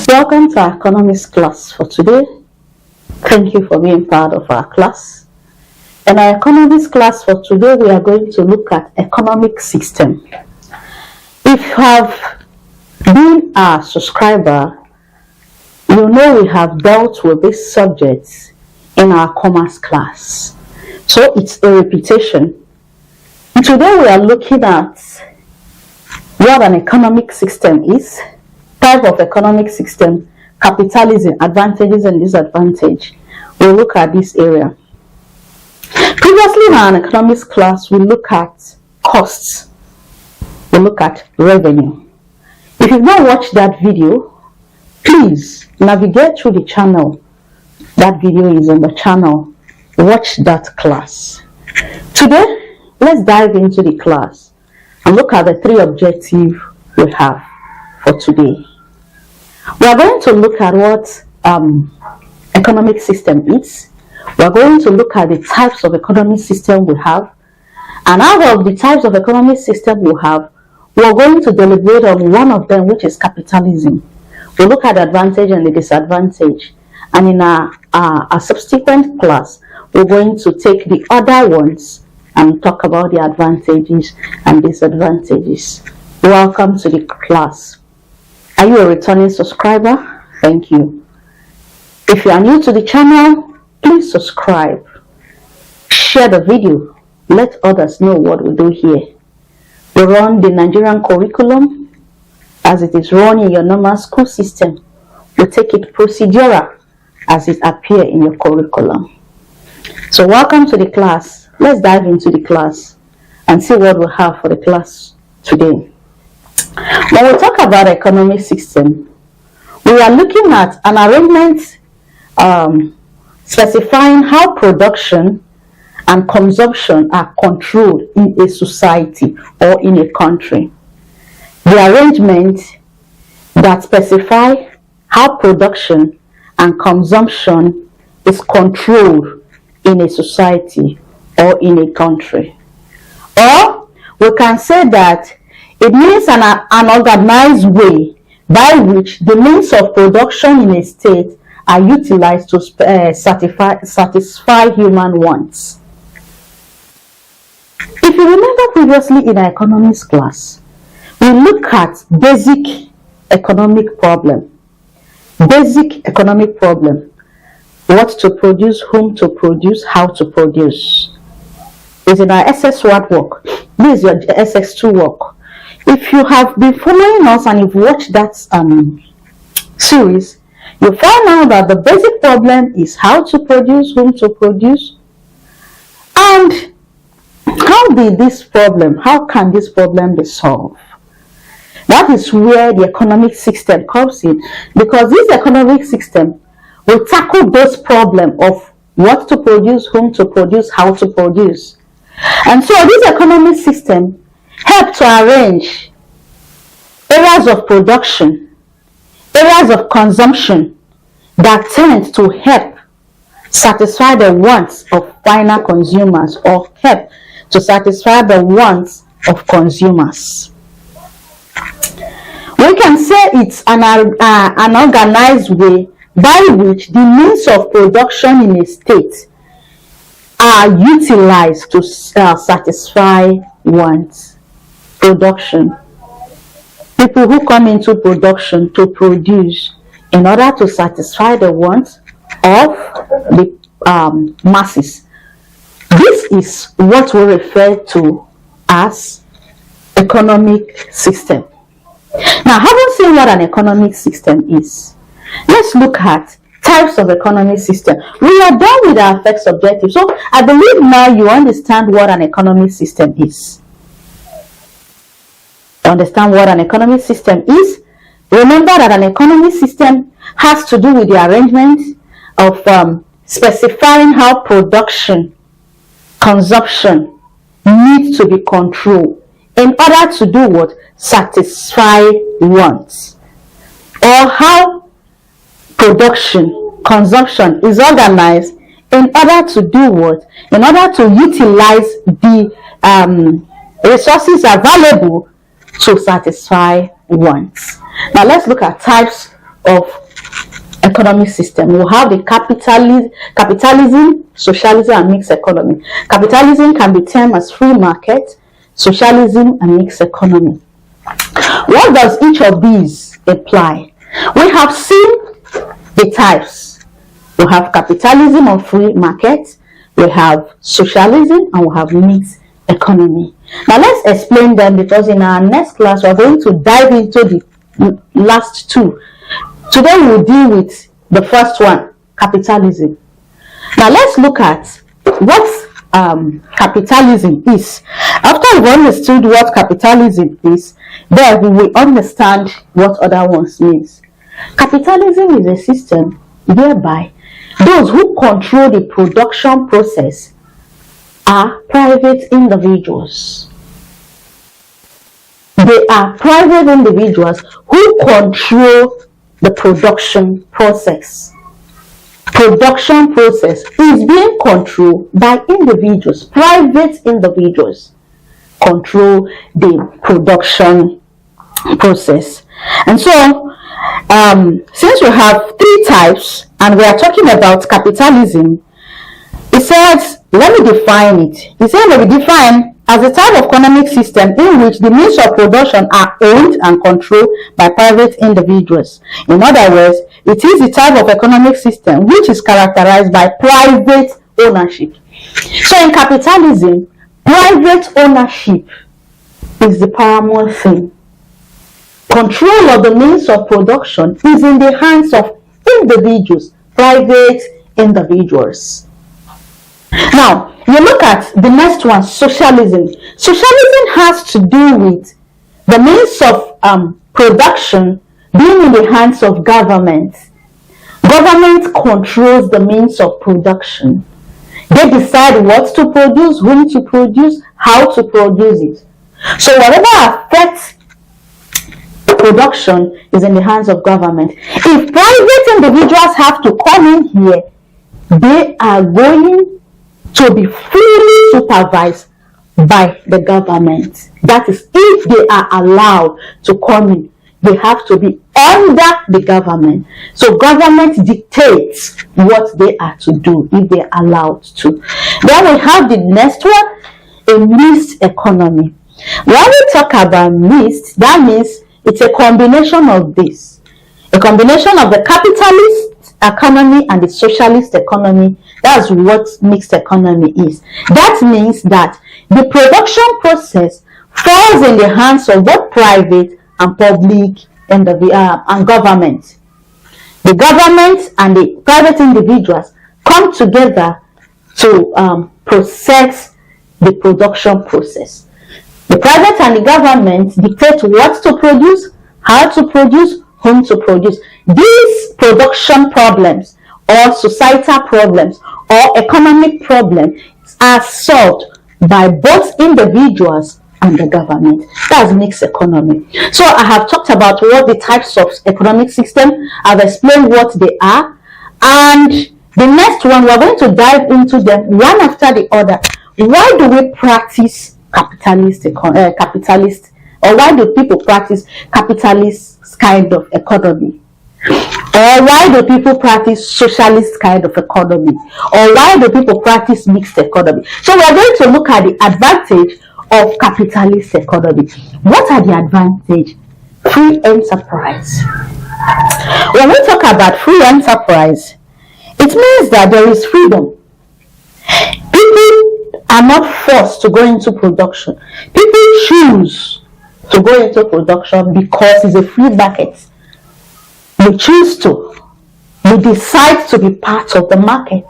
Welcome to our economics class for today. Thank you for being part of our class. In our economics class for today, we are going to look at economic system. If you have been a subscriber, you know we have dealt with this subject in our commerce class. So it's a repetition. And today we are looking at what an economic system is, type of economic system, capitalism, advantages and disadvantages. We'll look at this area. Previously in our economics class, we look at costs. We look at revenue. If you've not watched that video, please navigate through the channel. That video is on the channel. Watch that class. Today, let's dive into the class and look at the three objectives we have for today. We are going to look at what economic system is. We are going to look at the types of economic system we have. And out of the types of economic system we have, we are going to deliberate on one of them, which is capitalism. We'll look at the advantage and the disadvantage. And in our subsequent class, we're going to take the other ones and talk about the advantages and disadvantages. Welcome to the class. Are you a returning subscriber? Thank you. If you are new to the channel, please subscribe. Share the video. Let others know what we do here. We run the Nigerian curriculum as it is run in your normal school system. We take it procedural as it appears in your curriculum. So welcome to the class. Let's dive into the class and see what we have for the class today. When we talk about economic system, we are looking at an arrangement specifying how production and consumption are controlled in a society or in a country. The arrangement that specify how production and consumption is controlled in a society or in a country. Or we can say that it means an organized way by which the means of production in a state are utilized to satisfy human wants. If you remember previously in our economics class, we look at basic economic problem. Basic economic problem. What to produce, whom to produce, how to produce. It's in our SS1 work. This is your SS2 work. If you have been following us and you've watched that series, you'll find out that the basic problem is how to produce, whom to produce, and how can this problem be solved? That is where the economic system comes in, because this economic system will tackle those problems of what to produce, whom to produce, how to produce. And so this economic system helps to arrange areas of production, areas of consumption that tend to help satisfy the wants of final consumers or help to satisfy the wants of consumers. We can say it's an organized way by which the means of production in a state are utilized to satisfy wants. Production. People who come into production to produce in order to satisfy the wants of the masses. This is what we refer to as economic system. Now, having seen what an economic system is, let's look at types of economic system. We are done with our first objective. So I believe now you understand what an economic system is. Understand what an economic system is. Remember that an economic system has to do with the arrangement of specifying how production, consumption needs to be controlled in order to do what? Satisfy wants. Or how production, consumption is organized in order to do what? In order to utilize the resources available to satisfy wants. Now let's look at types of economic system. We have the capitalism, socialism, and mixed economy. Capitalism can be termed as free market, socialism, and mixed economy. What does each of these imply? We have seen the types. We have capitalism or free market, we have socialism, and we have mixed economy. Now let's explain them, because in our next class we are going to dive into the last two. Today we'll deal with the first one, capitalism. Now let's look at what capitalism is. After we've understood what capitalism is, then we will understand what other ones means. Capitalism is a system whereby those who control the production process are private individuals. They are private individuals who control the production process. Production process is being controlled by individuals. Private individuals control the production process. And so, since we have three types and we are talking about capitalism, it says, let me define it. It says that we define as a type of economic system in which the means of production are owned and controlled by private individuals. In other words, it is the type of economic system which is characterized by private ownership. So in capitalism, private ownership is the paramount thing. Control of the means of production is in the hands of individuals, private individuals. Now, you look at the next one, socialism. Socialism has to do with the means of production being in the hands of government. Government controls the means of production. They decide what to produce, whom to produce, how to produce it. So whatever affects production is in the hands of government. If private individuals have to come in here, they are going to be fully supervised by the government. That is, if they are allowed to come in, they have to be under the government. So government dictates what they are to do if they are allowed to. Then we have the next one, a mixed economy. When we talk about mixed, that means it's a combination of this. A combination of the capitalist economy and the socialist economy. That's what mixed economy is. That means that the production process falls in the hands of both private and public and government. The government and the private individuals come together to process the production process. The private and the government dictate what to produce, how to produce, whom to produce. These production problems or societal problems or economic problems are solved by both individuals and the government. That's mixed economy. So I have talked about what the types of economic system, I've explained what they are, and the next one we're going to dive into them one after the other. Why do we practice capitalist, or why do people practice capitalist kind of economy? Or why do people practice socialist kind of economy? Or why do people practice mixed economy? So we're going to look at the advantage of capitalist economy. What are the advantages? Free enterprise. When we talk about free enterprise, it means that there is freedom. People are not forced to go into production. People choose to go into production because it's a free market. You choose to. You decide to be part of the market.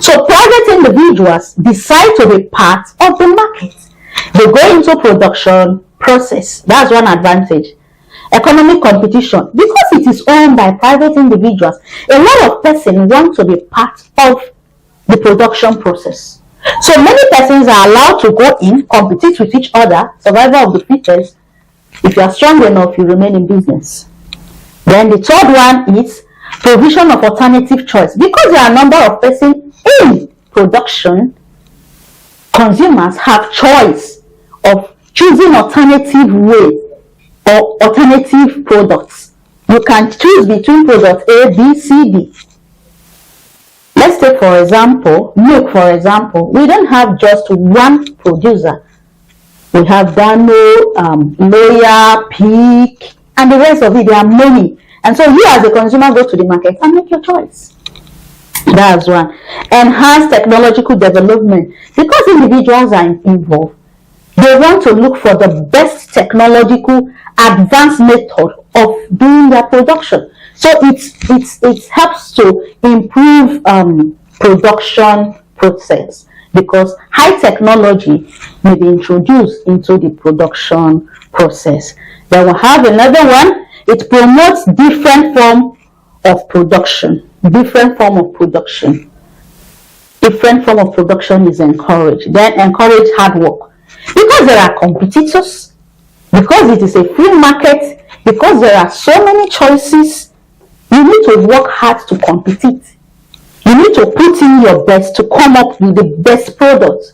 So private individuals decide to be part of the market. They go into production process. That's one advantage. Economic competition. Because it is owned by private individuals, a lot of persons want to be part of the production process. So many persons are allowed to go in, compete with each other, survival of the fittest. If you are strong enough, you remain in business. Then the third one is provision of alternative choice. Because there are a number of persons in production, consumers have choice of choosing alternative way or alternative products You can choose between product A, B, C, D. Let's take for example, milk for example. We don't have just one producer. We have Dano, Loya, Peak, and the rest of it. There are many. And so you as a consumer go to the market and make your choice. That's one. Enhanced technological development. Because individuals are involved, they want to look for the best technological advanced method of doing their production. So it helps to improve production process, because high technology may be introduced into the production process. Then we have another one. It promotes different form of production. Different form of production. Different form of production is encouraged. Then encourage hard work. Because there are competitors, because it is a free market, because there are so many choices, you need to work hard to compete. You need to put in your best to come up with the best product.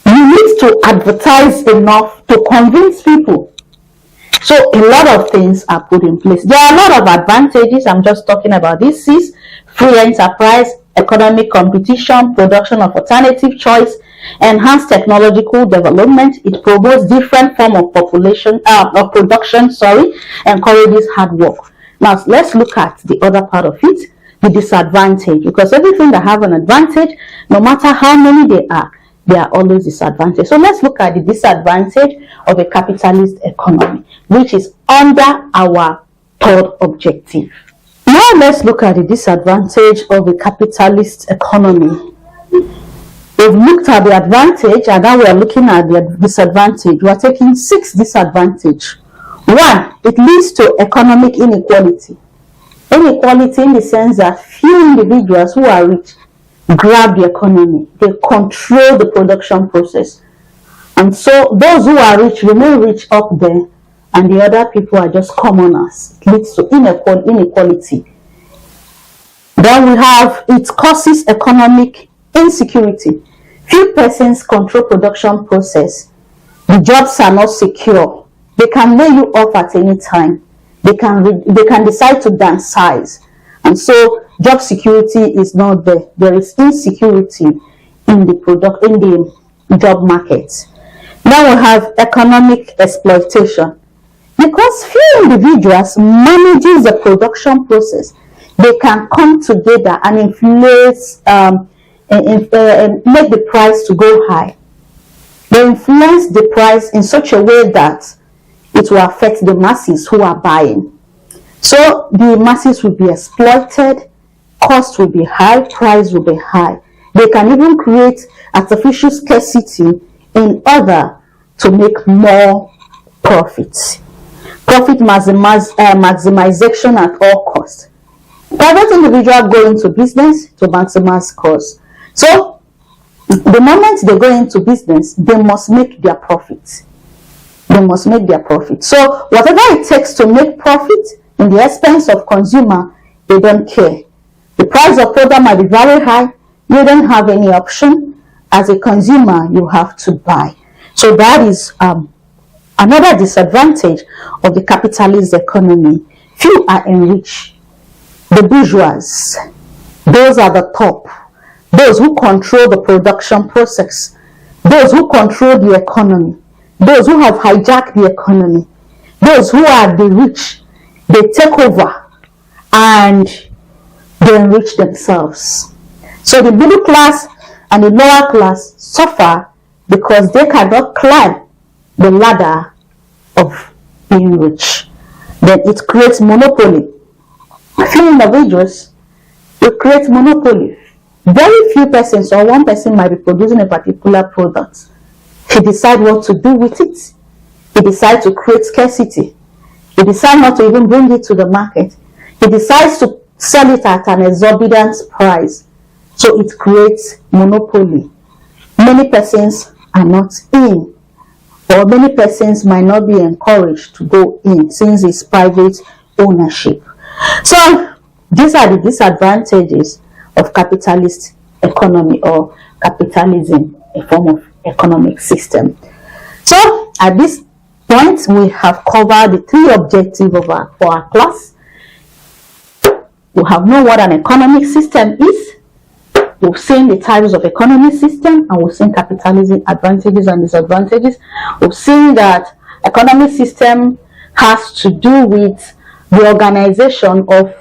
You need to advertise enough to convince people. So a lot of things are put in place. There are a lot of advantages. I'm just talking about this is free enterprise, economic competition, production of alternative choice, enhanced technological development. It promotes different form of production, encourages hard work. Now let's look at the other part of it, the disadvantage, because everything that have an advantage, no matter how many they are always disadvantaged. So let's look at the disadvantage of a capitalist economy, which is under our third objective. Now let's look at the disadvantage of a capitalist economy. We've looked at the advantage, and now we are looking at the disadvantage. We are taking 6 disadvantages. 1, it leads to economic inequality. Inequality in the sense that few individuals who are rich grab the economy. They control the production process. And so those who are rich remain rich up there, and the other people are just commoners. It leads to inequality. Then we have, it causes economic insecurity. Few persons control production process. The jobs are not secure. They can lay you off at any time. They can decide to downsize. And so job security is not there. There is insecurity in the job market. Now we have economic exploitation. Because few individuals manages the production process, they can come together and influence, make the price to go high. They influence the price in such a way that it will affect the masses who are buying. So the masses will be exploited, cost will be high, price will be high. They can even create artificial scarcity in order to make more profits. Profit maximization at all costs. Private individuals go into business to maximize costs. So the moment they go into business, they must make their profit. They must make their profit. So whatever it takes to make profit in the expense of consumer, they don't care. The price of product might be very high. You don't have any option. As a consumer, you have to buy. So that is another disadvantage of the capitalist economy. Few are enriched. The bourgeois, those are the top. Those who control the production process. Those who control the economy. Those who have hijacked the economy. Those who are the rich. They take over and they enrich themselves. So the middle class and the lower class suffer because they cannot climb the ladder of being rich. Then it creates monopoly. Few individuals will create monopoly. Very few persons or one person might be producing a particular product. He decides what to do with it. He decides to create scarcity. He decides not to even bring it to the market. He decides to sell it at an exorbitant price. So it creates monopoly. Many persons are not in, or many persons might not be encouraged to go in since it's private ownership. So these are the disadvantages of capitalist economy or capitalism, a form of economic system. So at this points, we have covered the three objectives for our class. We have known what an economic system is. We've seen the types of economic system, and we've seen capitalism advantages and disadvantages. We've seen that economic system has to do with the organization of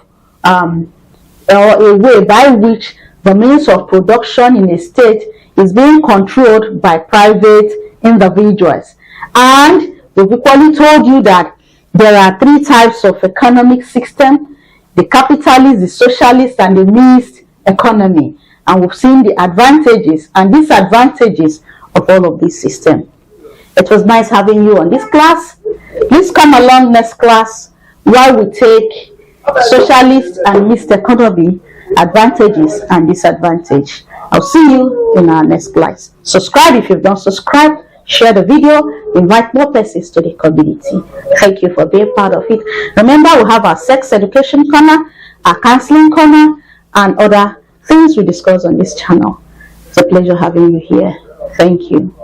or a way by which the means of production in a state is being controlled by private individuals. And we've equally told you that there are three types of economic system: the capitalist, the socialist, and the mixed economy. And we've seen the advantages and disadvantages of all of these systems. It was nice having you on this class. Please come along next class while we take socialist and mixed economy advantages and disadvantage. I'll see you in our next class. Subscribe if you've not subscribed. Share the video. Invite more persons to the community. Thank you for being part of it. Remember, we have our sex education corner, our counseling corner, and other things we discuss on this channel. It's a pleasure having you here. Thank you.